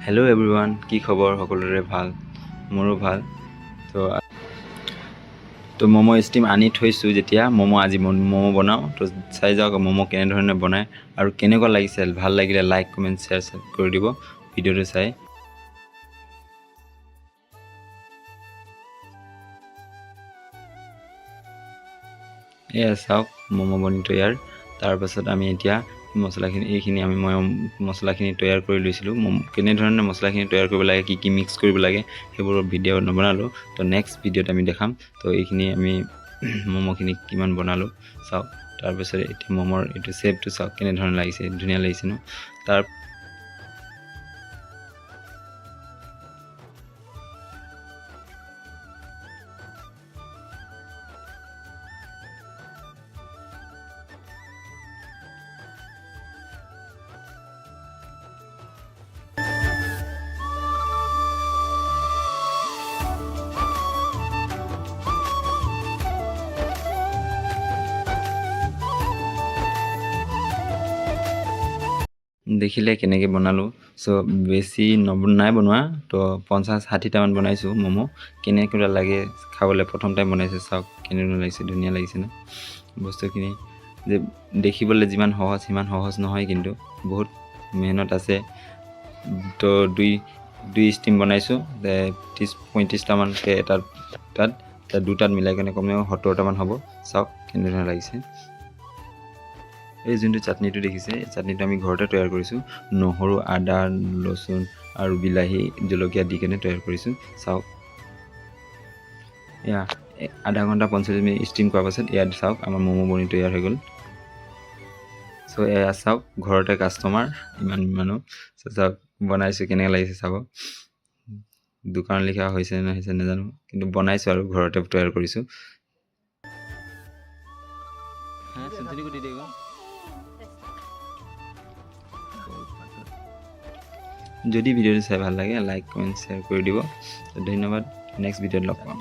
Hello' everyone, কি খবৰ? সকলোৰে ভাল, মোৰো ভাল। তো ম'ম' ষ্টিম আনি থৈছোঁ যেতিয়া আজি ম'ম' বনাওঁ। তো চাই যাওক ম'ম' কেনেধৰণে বনায় আৰু কেনেকুৱা লাগিছে। ভাল লাগিলে লাইক কমেণ্ট শ্বেয়াৰ কৰি দিব ভিডিঅ'টো চাই। এয়া চাওক ম'ম' বনি তৈয়াৰ। তাৰপাছত আমি এতিয়া মছলাখিনি মই মছলাখিনি তৈয়াৰ কৰি লৈছিলোঁ। কেনেধৰণে মছলাখিনি তৈয়াৰ কৰিব লাগে, কি মিক্স কৰিব লাগে সেইবোৰ ভিডিঅ' নবনালোঁ। তো নেক্সট ভিডিঅ'ত আমি দেখাম। তো এইখিনি আমি ম'ম'খিনি কিমান বনালোঁ চাওক। তাৰপিছত এতিয়া ম'ম'ৰ এইটো শ্বেপটো চাওক কেনেধৰণে লাগিছে, ধুনীয়া লাগিছে ন। দেখিলে কেনেকৈ বনালোঁ। চ' বেছি নাই বনোৱা, তো 50-60টামান বনাইছোঁ ম'ম'। কেনেকৈ লাগে খাবলৈ, প্ৰথম টাইম বনাইছোঁ। চাওক কেনেধৰণে লাগিছে, ধুনীয়া লাগিছে ন। বস্তুখিনি যে দেখিবলৈ যিমান সহজ সিমান সহজ নহয়, কিন্তু বহুত মেহনত আছে। তো দুই ষ্টিম বনাইছোঁ 30-35টামানকৈ তাত দুটাত মিলাই কেনে কমেও 70টামান হ'ব। চাওক কেনেধৰণে লাগিছে। এই যোনটো চাটনিটো দেখিছে, এই চাটনিটো আমি ঘৰতে তৈয়াৰ কৰিছোঁ। নহৰু, আদা, ৰচুন আৰু বিলাহী, জলকীয়া দি কেনে তৈয়াৰ কৰিছোঁ। চাওক এয়া আধা ঘণ্টা 45 মিনিট ষ্টিম কৰাৰ পাছত এয়া চাওক আমাৰ ম'ম' বনি তৈয়াৰ হৈ গ'ল। চ' এয়া চাওক ঘৰতে কাষ্টমাৰ ইমান মানুহ। চাওক বনাইছোঁ কেনেকৈ লাগিছে চাব। দোকান লিখা হৈছে নে হৈছে নাজানো, কিন্তু বনাইছোঁ আৰু ঘৰতে তৈয়াৰ কৰিছোঁ। যদি ভিডিঅ'টো চাই ভাল লাগে লাইক কমেণ্ট শ্বেয়াৰ কৰি দিব। ধন্যবাদ। নেক্সট ভিডিঅ'ত লগ পাম।